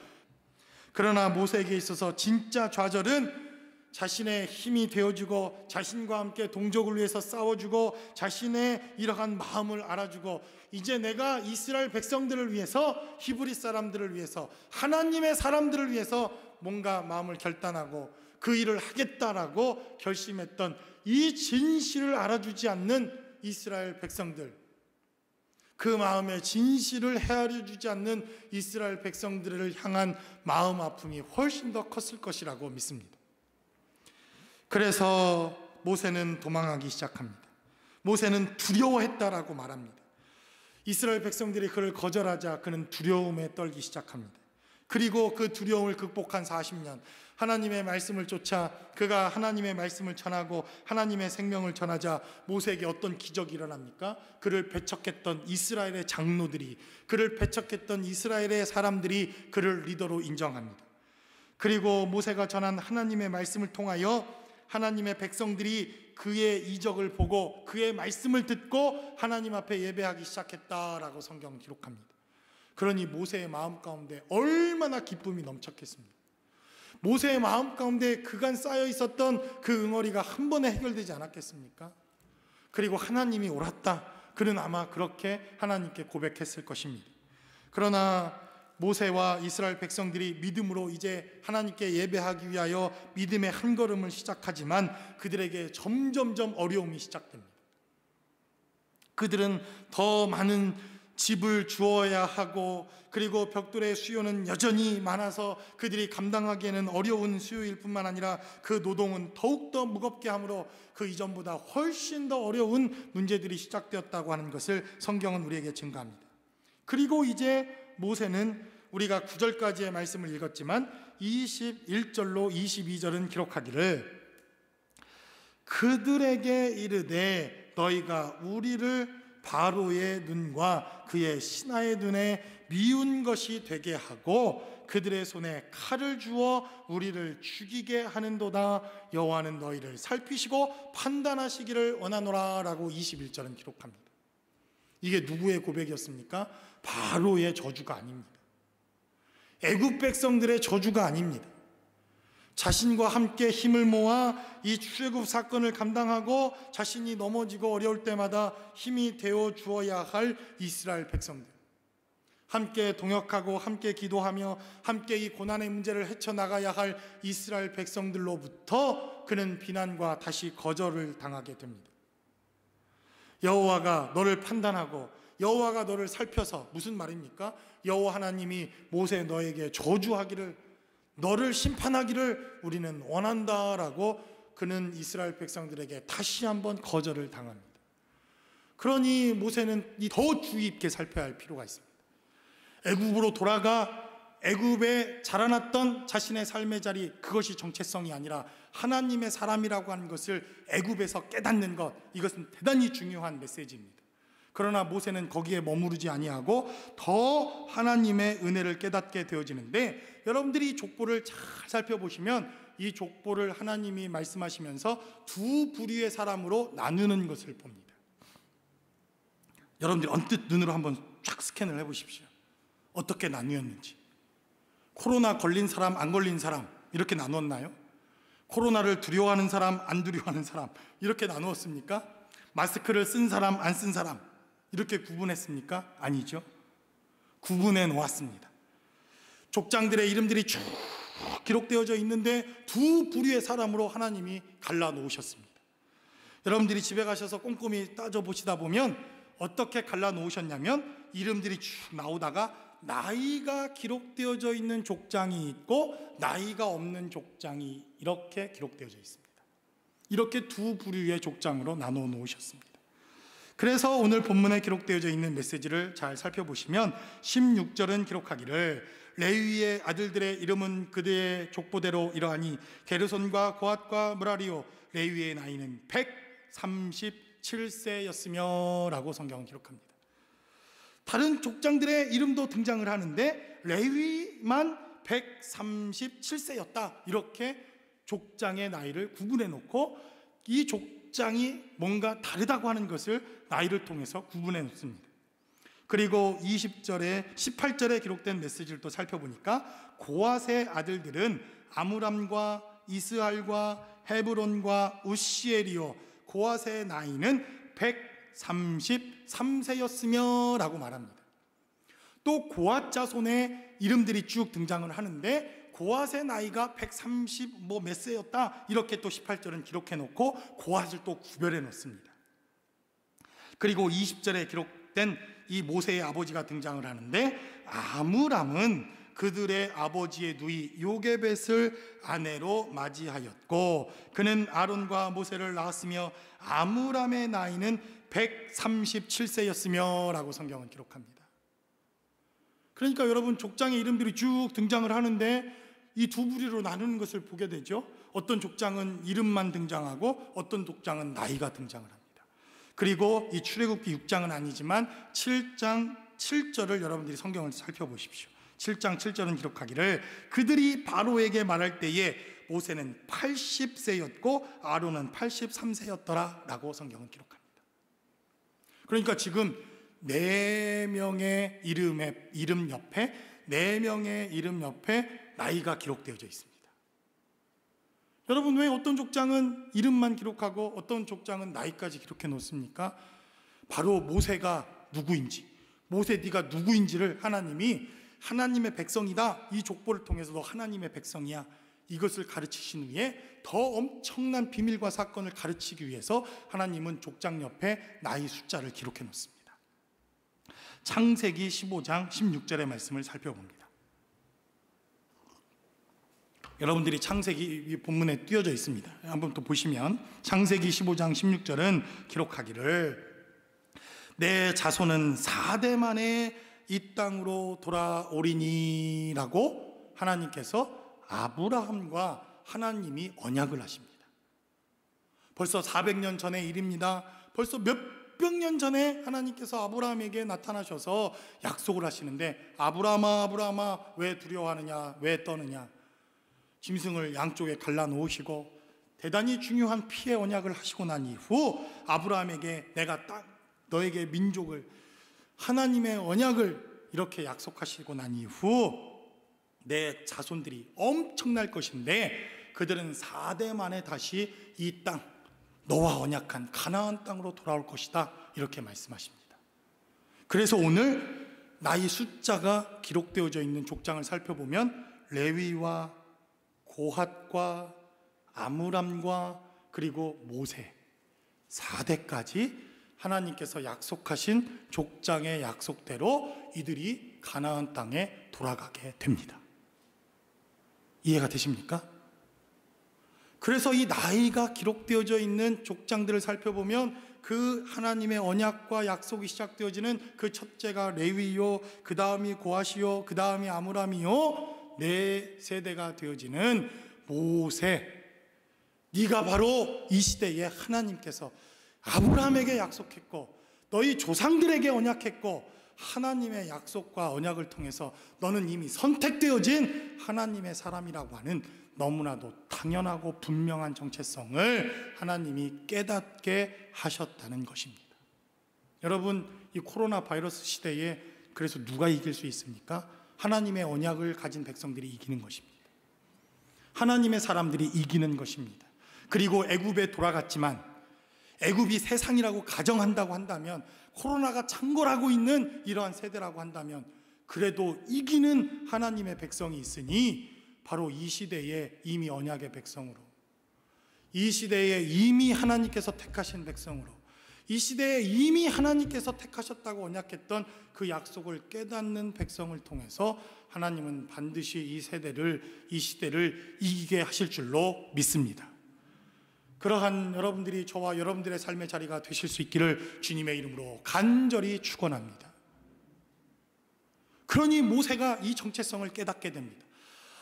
그러나 모세에게 있어서 진짜 좌절은 자신의 힘이 되어주고 자신과 함께 동족을 위해서 싸워주고 자신의 이러한 마음을 알아주고 이제 내가 이스라엘 백성들을 위해서, 히브리 사람들을 위해서, 하나님의 사람들을 위해서 뭔가 마음을 결단하고 그 일을 하겠다라고 결심했던 이 진실을 알아주지 않는 이스라엘 백성들, 그 마음의 진실을 헤아려주지 않는 이스라엘 백성들을 향한 마음 아픔이 훨씬 더 컸을 것이라고 믿습니다. 그래서 모세는 도망하기 시작합니다. 모세는 두려워했다라고 말합니다. 이스라엘 백성들이 그를 거절하자 그는 두려움에 떨기 시작합니다. 그리고 그 두려움을 극복한 40년, 하나님의 말씀을 쫓아 그가 하나님의 말씀을 전하고 하나님의 생명을 전하자 모세에게 어떤 기적이 일어납니까? 그를 배척했던 이스라엘의 장로들이, 그를 배척했던 이스라엘의 사람들이 그를 리더로 인정합니다. 그리고 모세가 전한 하나님의 말씀을 통하여 하나님의 백성들이 그의 이적을 보고 그의 말씀을 듣고 하나님 앞에 예배하기 시작했다라고 성경은 기록합니다. 그러니 모세의 마음 가운데 얼마나 기쁨이 넘쳤겠습니까? 모세의 마음 가운데 그간 쌓여 있었던 그 응어리가 한 번에 해결되지 않았겠습니까? 그리고 하나님이 옳았다, 그는 아마 그렇게 하나님께 고백했을 것입니다. 그러나 모세와 이스라엘 백성들이 믿음으로 이제 하나님께 예배하기 위하여 믿음의 한 걸음을 시작하지만 그들에게 점점점 어려움이 시작됩니다. 그들은 더 많은 집을 주어야 하고, 그리고 벽돌의 수요는 여전히 많아서 그들이 감당하기에는 어려운 수요일 뿐만 아니라 그 노동은 더욱더 무겁게 하므로 그 이전보다 훨씬 더 어려운 문제들이 시작되었다고 하는 것을 성경은 우리에게 증거합니다. 그리고 이제 모세는 우리가 9절까지의 말씀을 읽었지만 21절로 22절은 기록하기를 그들에게 이르되 너희가 우리를 바로의 눈과 그의 신하의 눈에 미운 것이 되게 하고 그들의 손에 칼을 주어 우리를 죽이게 하는도다. 여호와는 너희를 살피시고 판단하시기를 원하노라 라고 21절은 기록합니다. 이게 누구의 고백이었습니까? 바로의 저주가 아닙니다. 애굽 백성들의 저주가 아닙니다. 자신과 함께 힘을 모아 이 출애굽 사건을 감당하고 자신이 넘어지고 어려울 때마다 힘이 되어 주어야 할 이스라엘 백성들, 함께 동역하고 함께 기도하며 함께 이 고난의 문제를 헤쳐나가야 할 이스라엘 백성들로부터 그는 비난과 다시 거절을 당하게 됩니다. 여호와가 너를 판단하고 여호와가 너를 살펴서, 무슨 말입니까? 여호와 하나님이 모세 너에게 저주하기를, 너를 심판하기를 우리는 원한다라고 그는 이스라엘 백성들에게 다시 한번 거절을 당합니다. 그러니 모세는 더 주의 깊게 살펴야 할 필요가 있습니다. 애굽으로 돌아가 애굽에 자라났던 자신의 삶의 자리, 그것이 정체성이 아니라 하나님의 사람이라고 하는 것을 애굽에서 깨닫는 것, 이것은 대단히 중요한 메시지입니다. 그러나 모세는 거기에 머무르지 아니하고 더 하나님의 은혜를 깨닫게 되어지는데, 여러분들이 이 족보를 잘 살펴보시면 이 족보를 하나님이 말씀하시면서 두 부류의 사람으로 나누는 것을 봅니다. 여러분들이 언뜻 눈으로 한번 쫙 스캔을 해보십시오. 어떻게 나뉘었는지. 코로나 걸린 사람, 안 걸린 사람 이렇게 나눴나요? 코로나를 두려워하는 사람, 안 두려워하는 사람 이렇게 나누었습니까? 마스크를 쓴 사람, 안 쓴 사람 이렇게 구분했습니까? 아니죠. 구분해 놓았습니다. 족장들의 이름들이 쭉 기록되어져 있는데 두 부류의 사람으로 하나님이 갈라 놓으셨습니다. 여러분들이 집에 가셔서 꼼꼼히 따져보시다 보면 어떻게 갈라 놓으셨냐면, 이름들이 쭉 나오다가 나이가 기록되어져 있는 족장이 있고 나이가 없는 족장이 이렇게 기록되어져 있습니다. 이렇게 두 부류의 족장으로 나누어 놓으셨습니다. 그래서 오늘 본문에 기록되어져 있는 메시지를 잘 살펴보시면 16절은 기록하기를 레위의 아들들의 이름은 그들의 족보대로 이러하니 게르손과 고핫과 므라리요 레위의 나이는 137세였으며 라고 성경은 기록합니다. 다른 족장들의 이름도 등장을 하는데 레위만 137세였다 이렇게 족장의 나이를 구분해 놓고 이 족장이 뭔가 다르다고 하는 것을 나이를 통해서 구분해 놓습니다. 그리고 20절에 18절에 기록된 메시지를 또 살펴보니까 고핫의 아들들은 아므람과 이스할과 헤브론과 우시엘이요 고핫의 나이는 133세였으며 라고 말합니다. 또 고핫 자손의 이름들이 쭉 등장을 하는데 고핫의 나이가 130 몇 세였다 이렇게 또 18절은 기록해 놓고 고핫을 또 구별해 놓습니다. 그리고 20절에 기록된 이 모세의 아버지가 등장을 하는데 아므람은 그들의 아버지의 누이 요게벳을 아내로 맞이하였고 그는 아론과 모세를 낳았으며 아므람의 나이는 137세였으며 라고 성경은 기록합니다. 그러니까 여러분 족장의 이름들이 쭉 등장을 하는데 이 두 부류로 나누는 것을 보게 되죠. 어떤 족장은 이름만 등장하고 어떤 족장은 나이가 등장을 합니다. 그리고 이 출애굽기 6장은 아니지만 7장 7절을 여러분들이 성경을 살펴보십시오. 7장 7절은 기록하기를 그들이 바로에게 말할 때에 모세는 80세였고 아론은 83세였더라 라고 성경은 기록합니다. 그러니까 지금 4명의 이름 옆에 4명의 이름 옆에 나이가 기록되어져 있습니다. 여러분 왜 어떤 족장은 이름만 기록하고 어떤 족장은 나이까지 기록해 놓습니까? 바로 모세가 누구인지, 모세 네가 누구인지를 하나님이 하나님의 백성이다, 이 족보를 통해서 너 하나님의 백성이야, 이것을 가르치신 후에 더 엄청난 비밀과 사건을 가르치기 위해서 하나님은 족장 옆에 나이 숫자를 기록해 놓습니다. 창세기 15장 16절의 말씀을 살펴봅니다. 여러분들이 창세기 본문에 띄어져 있습니다. 한번 또 보시면 창세기 15장 16절은 기록하기를 내 자손은 4대 만에 이 땅으로 돌아오리니 라고 하나님께서 아브라함과 하나님이 언약을 하십니다. 벌써 400년 전의 일입니다. 벌써 몇백 년 전에 하나님께서 아브라함에게 나타나셔서 약속을 하시는데 아브라함아 아브라함아 왜 두려워하느냐 왜 떠느냐, 짐승을 양쪽에 갈라놓으시고 대단히 중요한 피의 언약을 하시고 난 이후 아브라함에게 내가 딱 너에게 민족을 하나님의 언약을 이렇게 약속하시고 난 이후 내 자손들이 엄청날 것인데 그들은 4대 만에 다시 이 땅 너와 언약한 가나안 땅으로 돌아올 것이다 이렇게 말씀하십니다. 그래서 오늘 나이 숫자가 기록되어져 있는 족장을 살펴보면 레위와 고핫과 아므람과 그리고 모세 4대까지 하나님께서 약속하신 족장의 약속대로 이들이 가나안 땅에 돌아가게 됩니다. 이해가 되십니까? 그래서 이 나이가 기록되어져 있는 족장들을 살펴보면 그 하나님의 언약과 약속이 시작되어지는 그 첫째가 레위요, 그 다음이 고핫이요, 그 다음이 아므람이요, 네 세대가 되어지는 모세, 네가 바로 이 시대에 하나님께서 아브라함에게 약속했고 너희 조상들에게 언약했고 하나님의 약속과 언약을 통해서 너는 이미 선택되어진 하나님의 사람이라고 하는 너무나도 당연하고 분명한 정체성을 하나님이 깨닫게 하셨다는 것입니다. 여러분 이 코로나 바이러스 시대에 그래서 누가 이길 수 있습니까? 하나님의 언약을 가진 백성들이 이기는 것입니다. 하나님의 사람들이 이기는 것입니다. 그리고 애굽에 돌아갔지만 애굽이 세상이라고 가정한다고 한다면 코로나가 창궐하고 있는 이러한 세대라고 한다면 그래도 이기는 하나님의 백성이 있으니 바로 이 시대에 이미 언약의 백성으로, 이 시대에 이미 하나님께서 택하신 백성으로, 이 시대에 이미 하나님께서 택하셨다고 언약했던 그 약속을 깨닫는 백성을 통해서 하나님은 반드시 이 세대를, 이 시대를 이기게 하실 줄로 믿습니다. 그러한 여러분들이 저와 여러분들의 삶의 자리가 되실 수 있기를 주님의 이름으로 간절히 축원합니다. 그 그러니 모세가 이 정체성을 깨닫게 됩니다.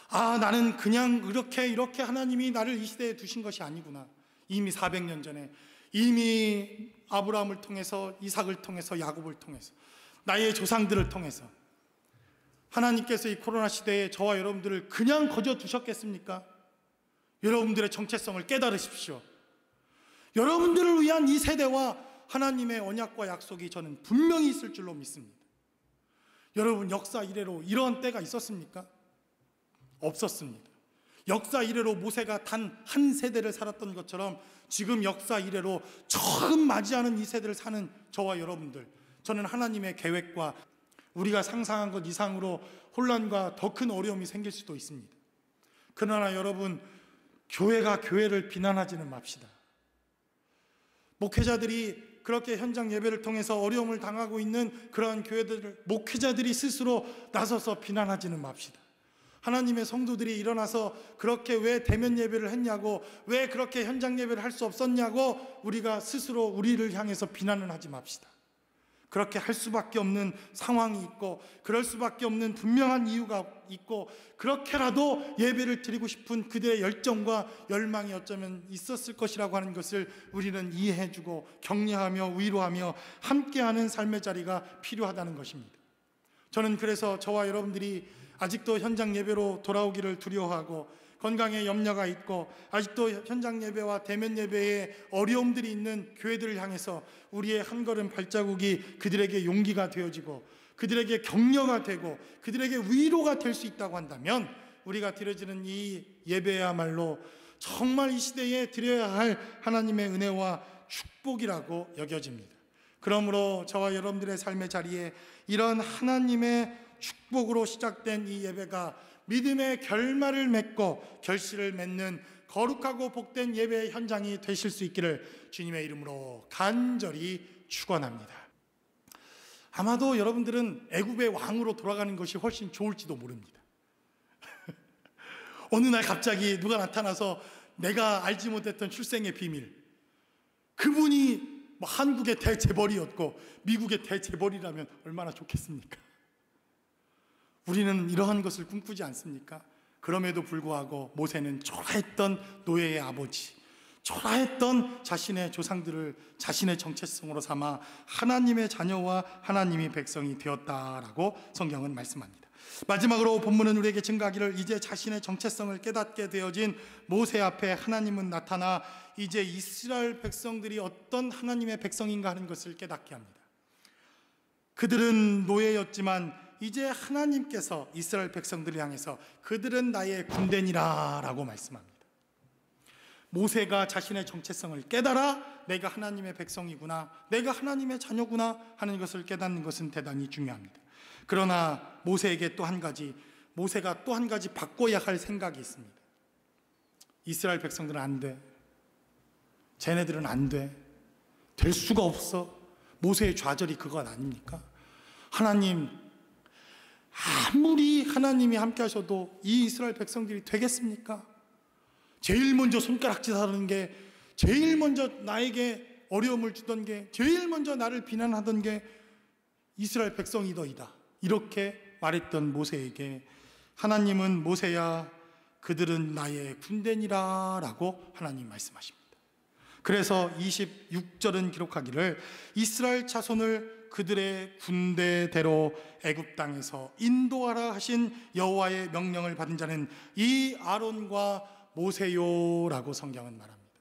아, 나는 그냥 이렇게 하나님이 나를 이 시대에 두신 것이 아니구나. 이미 400년 전에 이미 아브라함을 통해서, 이삭을 통해서, 야곱을 통해서, 나의 조상들을 통해서 하나님께서 이 코로나 시대에 저와 여러분들을 그냥 거저 두셨겠습니까? 여러분들의 정체성을 깨달으십시오. 여러분들을 위한 이 세대와 하나님의 언약과 약속이 저는 분명히 있을 줄로 믿습니다. 여러분, 역사 이래로 이런 때가 있었습니까? 없었습니다. 역사 이래로 모세가 단 한 세대를 살았던 것처럼 지금 역사 이래로 처음 맞이하는 이 세대를 사는 저와 여러분들, 저는 하나님의 계획과 우리가 상상한 것 이상으로 혼란과 더 큰 어려움이 생길 수도 있습니다. 그러나 여러분, 교회가 교회를 비난하지는 맙시다. 목회자들이 그렇게 현장 예배를 통해서 어려움을 당하고 있는 그러한 교회들을 목회자들이 스스로 나서서 비난하지는 맙시다. 하나님의 성도들이 일어나서 그렇게 왜 대면 예배를 했냐고, 왜 그렇게 현장 예배를 할 수 없었냐고 우리가 스스로 우리를 향해서 비난을 하지 맙시다. 그렇게 할 수밖에 없는 상황이 있고, 그럴 수밖에 없는 분명한 이유가 있고, 그렇게라도 예배를 드리고 싶은 그들의 열정과 열망이 어쩌면 있었을 것이라고 하는 것을 우리는 이해해주고 격려하며 위로하며 함께하는 삶의 자리가 필요하다는 것입니다. 저는 그래서 저와 여러분들이 아직도 현장 예배로 돌아오기를 두려워하고 건강에 염려가 있고 아직도 현장 예배와 대면 예배에 어려움들이 있는 교회들을 향해서 우리의 한 걸음 발자국이 그들에게 용기가 되어지고 그들에게 격려가 되고 그들에게 위로가 될 수 있다고 한다면 우리가 드려지는 이 예배야말로 정말 이 시대에 드려야 할 하나님의 은혜와 축복이라고 여겨집니다. 그러므로 저와 여러분들의 삶의 자리에 이런 하나님의 축복으로 시작된 이 예배가 믿음의 결말을 맺고 결실을 맺는 거룩하고 복된 예배의 현장이 되실 수 있기를 주님의 이름으로 간절히 축원합니다. 아마도 여러분들은 애굽의 왕으로 돌아가는 것이 훨씬 좋을지도 모릅니다. 어느 날 갑자기 누가 나타나서 내가 알지 못했던 출생의 비밀, 그분이 한국의 대재벌이었고 미국의 대재벌이라면 얼마나 좋겠습니까? 우리는 이러한 것을 꿈꾸지 않습니까? 그럼에도 불구하고 모세는 초라했던 노예의 아버지, 초라했던 자신의 조상들을 자신의 정체성으로 삼아 하나님의 자녀와 하나님의 백성이 되었다라고 성경은 말씀합니다. 마지막으로 본문은 우리에게 증가하기를 이제 자신의 정체성을 깨닫게 되어진 모세 앞에 하나님은 나타나 이제 이스라엘 백성들이 어떤 하나님의 백성인가 하는 것을 깨닫게 합니다. 그들은 노예였지만 이제 하나님께서 이스라엘 백성들을 향해서 그들은 나의 군대니라 라고 말씀합니다. 모세가 자신의 정체성을 깨달아 내가 하나님의 백성이구나, 내가 하나님의 자녀구나 하는 것을 깨닫는 것은 대단히 중요합니다. 그러나 모세에게 또 한 가지, 모세가 또 한 가지 바꿔야 할 생각이 있습니다. 이스라엘 백성들은 안 돼, 쟤네들은 안 돼, 될 수가 없어. 모세의 좌절이 그건 아닙니까? 하나님, 아무리 하나님이 함께 하셔도 이 이스라엘 백성들이 되겠습니까? 제일 먼저 손가락질 하는 게, 제일 먼저 나에게 어려움을 주던 게, 제일 먼저 나를 비난하던 게 이스라엘 백성이더이다, 이렇게 말했던 모세에게 하나님은 모세야, 그들은 나의 군대니라 라고 하나님 말씀하십니다. 그래서 26절은 기록하기를 이스라엘 자손을 그들의 군대대로 애굽 땅에서 인도하라 하신 여호와의 명령을 받은 자는 이 아론과 모세요라고 성경은 말합니다.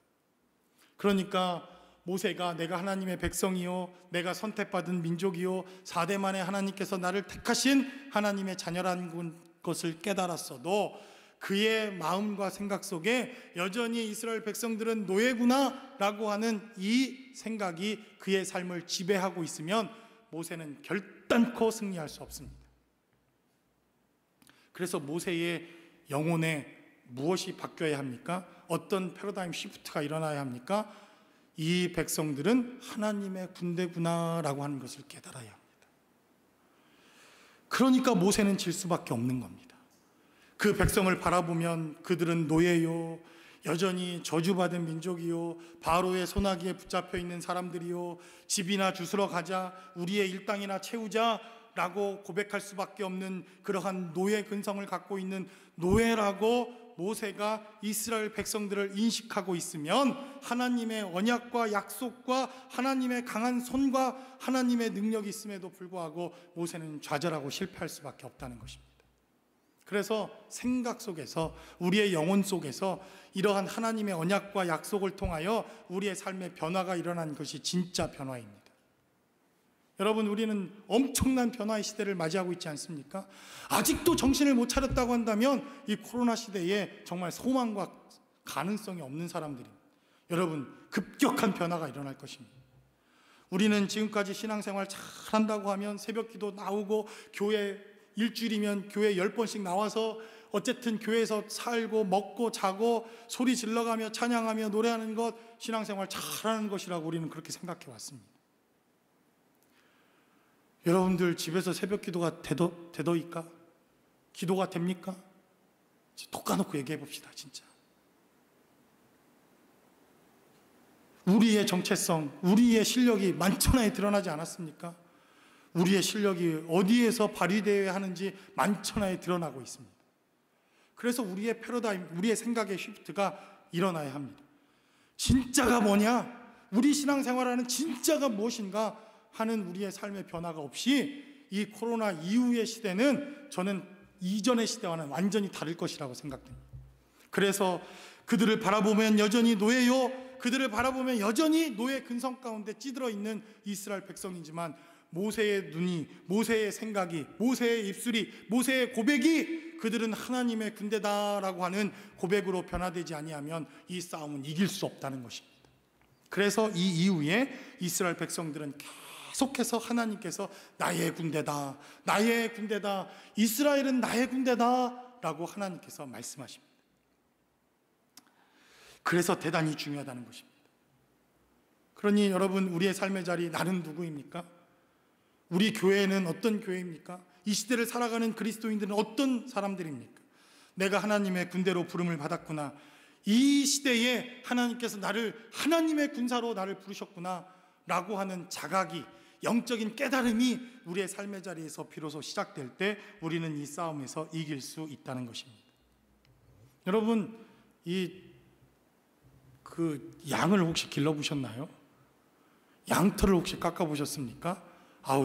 그러니까 모세가 내가 하나님의 백성이요, 내가 선택받은 민족이요, 4대 만에 하나님께서 나를 택하신 하나님의 자녀라는 것을 깨달았어도 그의 마음과 생각 속에 여전히 이스라엘 백성들은 노예구나 라고 하는 이 생각이 그의 삶을 지배하고 있으면 모세는 결단코 승리할 수 없습니다. 그래서 모세의 영혼에 무엇이 바뀌어야 합니까? 어떤 패러다임 시프트가 일어나야 합니까? 이 백성들은 하나님의 군대구나 라고 하는 것을 깨달아야 합니다. 그러니까 모세는 질 수밖에 없는 겁니다. 그 백성을 바라보면 그들은 노예요, 여전히 저주받은 민족이요, 바로의 소나기에 붙잡혀 있는 사람들이요, 집이나 주스러 가자, 우리의 일당이나 채우자, 라고 고백할 수밖에 없는 그러한 노예 근성을 갖고 있는 노예라고 모세가 이스라엘 백성들을 인식하고 있으면 하나님의 언약과 약속과 하나님의 강한 손과 하나님의 능력이 있음에도 불구하고 모세는 좌절하고 실패할 수밖에 없다는 것입니다. 그래서 생각 속에서, 우리의 영혼 속에서 이러한 하나님의 언약과 약속을 통하여 우리의 삶의 변화가 일어난 것이 진짜 변화입니다. 여러분, 우리는 엄청난 변화의 시대를 맞이하고 있지 않습니까? 아직도 정신을 못 차렸다고 한다면 이 코로나 시대에 정말 소망과 가능성이 없는 사람들입니다. 여러분, 급격한 변화가 일어날 것입니다. 우리는 지금까지 신앙생활 잘한다고 하면 새벽 기도 나오고 교회 일주일이면 교회 10번씩 나와서 어쨌든 교회에서 살고 먹고 자고 소리 질러가며 찬양하며 노래하는 것, 신앙생활 잘하는 것이라고 우리는 그렇게 생각해 왔습니다. 여러분들 집에서 새벽 기도가 되더이까? 기도가 됩니까? 톡 까놓고 얘기해 봅시다. 진짜 우리의 정체성, 우리의 실력이 만천하에 드러나지 않았습니까? 우리의 실력이 어디에서 발휘되어야 하는지 만천하에 드러나고 있습니다. 그래서 우리의 패러다임, 우리의 생각의 쉬프트가 일어나야 합니다. 진짜가 뭐냐? 우리 신앙생활하는 진짜가 무엇인가 하는 우리의 삶의 변화가 없이 이 코로나 이후의 시대는 저는 이전의 시대와는 완전히 다를 것이라고 생각됩니다. 그래서 그들을 바라보면 여전히 노예요, 그들을 바라보면 여전히 노예 근성 가운데 찌들어 있는 이스라엘 백성이지만 모세의 눈이, 모세의 생각이, 모세의 입술이, 모세의 고백이 그들은 하나님의 군대다라고 하는 고백으로 변화되지 아니하면 이 싸움은 이길 수 없다는 것입니다. 그래서 이 이후에 이스라엘 백성들은 계속해서 하나님께서 나의 군대다, 나의 군대다, 이스라엘은 나의 군대다 라고 하나님께서 말씀하십니다. 그래서 대단히 중요하다는 것입니다. 그러니 여러분, 우리의 삶의 자리, 나는 누구입니까? 우리 교회는 어떤 교회입니까? 이 시대를 살아가는 그리스도인들은 어떤 사람들입니까? 내가 하나님의 군대로 부름을 받았구나, 이 시대에 하나님께서 나를 하나님의 군사로 나를 부르셨구나 라고 하는 자각이, 영적인 깨달음이 우리의 삶의 자리에서 비로소 시작될 때 우리는 이 싸움에서 이길 수 있다는 것입니다. 여러분, 양을 혹시 길러보셨나요? 양털을 혹시 깎아보셨습니까?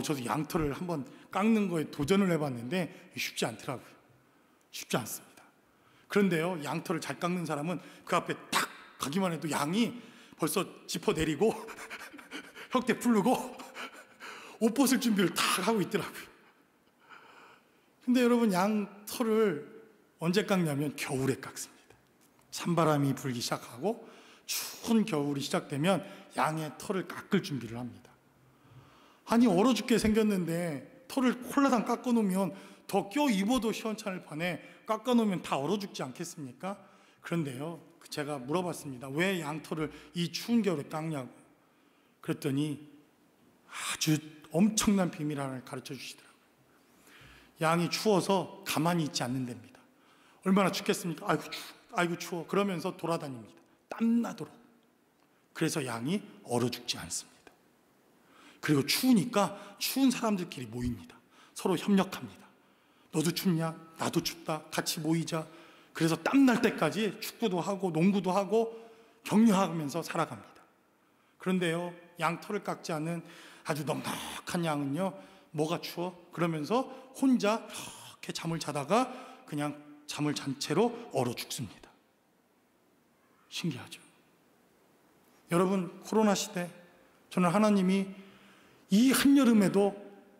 저도 양털을 한번 깎는 거에 도전을 해봤는데 쉽지 않더라고요. 쉽지 않습니다. 그런데요, 양털을 잘 깎는 사람은 그 앞에 딱 가기만 해도 양이 벌써 짚어내리고 혁대 풀르고 옷 벗을 준비를 다 하고 있더라고요. 근데 여러분, 양털을 언제 깎냐면 겨울에 깎습니다. 찬바람이 불기 시작하고 추운 겨울이 시작되면 양의 털을 깎을 준비를 합니다. 아니, 얼어 죽게 생겼는데 털을 홀라당 깎아놓으면 더 껴입어도 시원찮을 판에 깎아놓으면 다 얼어 죽지 않겠습니까? 그런데요, 제가 물어봤습니다. 왜 양털을 이 추운 겨울에 깎냐고. 그랬더니 아주 엄청난 비밀 하나를 가르쳐 주시더라고요. 양이 추워서 가만히 있지 않는답니다. 얼마나 춥겠습니까? 아이고 추워. 그러면서 돌아다닙니다. 땀나도록. 그래서 양이 얼어 죽지 않습니다. 그리고 추우니까 추운 사람들끼리 모입니다. 서로 협력합니다. 너도 춥냐? 나도 춥다. 같이 모이자. 그래서 땀날 때까지 축구도 하고 농구도 하고 격려하면서 살아갑니다. 그런데요, 양털을 깎지 않은 아주 넉넉한 양은요, 뭐가 추워? 그러면서 혼자 이렇게 잠을 자다가 그냥 잠을 잔 채로 얼어 죽습니다. 신기하죠? 여러분, 코로나 시대, 저는 하나님이 이 한여름에도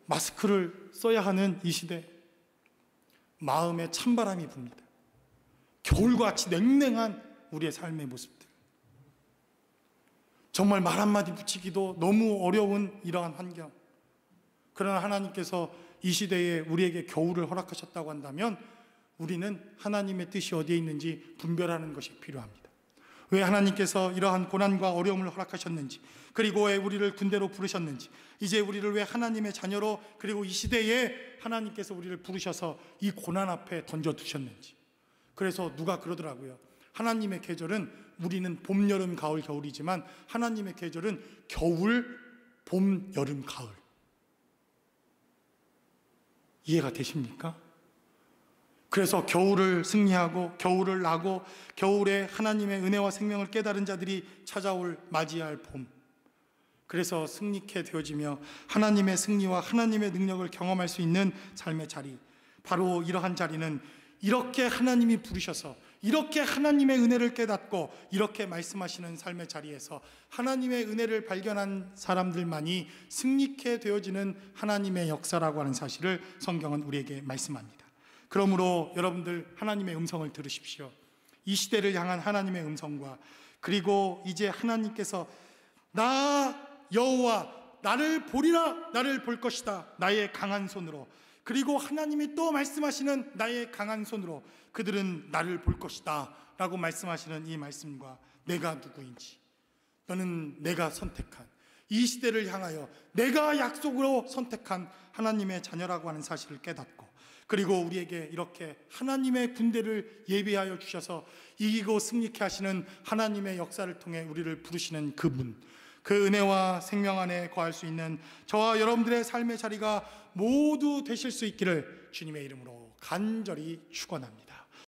마스크를 써야 하는 이 시대, 마음에 찬바람이 붑니다. 겨울과 같이 냉랭한 우리의 삶의 모습들, 정말 말 한마디 붙이기도 너무 어려운 이러한 환경, 그러나 하나님께서 이 시대에 우리에게 겨울을 허락하셨다고 한다면 우리는 하나님의 뜻이 어디에 있는지 분별하는 것이 필요합니다. 왜 하나님께서 이러한 고난과 어려움을 허락하셨는지, 그리고 왜 우리를 군대로 부르셨는지, 이제 우리를 왜 하나님의 자녀로, 그리고 이 시대에 하나님께서 우리를 부르셔서 이 고난 앞에 던져두셨는지. 그래서 누가 그러더라고요. 하나님의 계절은, 우리는 봄, 여름, 가을, 겨울이지만 하나님의 계절은 겨울, 봄, 여름, 가을. 이해가 되십니까? 그래서 겨울을 승리하고 겨울을 나고 겨울에 하나님의 은혜와 생명을 깨달은 자들이 찾아올 맞이할 봄, 그래서 승리케 되어지며 하나님의 승리와 하나님의 능력을 경험할 수 있는 삶의 자리, 바로 이러한 자리는 이렇게 하나님이 부르셔서 이렇게 하나님의 은혜를 깨닫고 이렇게 말씀하시는 삶의 자리에서 하나님의 은혜를 발견한 사람들만이 승리케 되어지는 하나님의 역사라고 하는 사실을 성경은 우리에게 말씀합니다. 그러므로 여러분들 하나님의 음성을 들으십시오. 이 시대를 향한 하나님의 음성과, 그리고 이제 하나님께서 나 여호와 나를 보리라, 나를 볼 것이다, 나의 강한 손으로, 그리고 하나님이 또 말씀하시는 나의 강한 손으로 그들은 나를 볼 것이다 라고 말씀하시는 이 말씀과 내가 누구인지, 너는 내가 선택한, 이 시대를 향하여 내가 약속으로 선택한 하나님의 자녀라고 하는 사실을 깨닫고, 그리고 우리에게 이렇게 하나님의 군대를 예비하여 주셔서 이기고 승리케 하시는 하나님의 역사를 통해 우리를 부르시는 그분, 그 은혜와 생명 안에 거할 수 있는 저와 여러분들의 삶의 자리가 모두 되실 수 있기를 주님의 이름으로 간절히 축원합니다.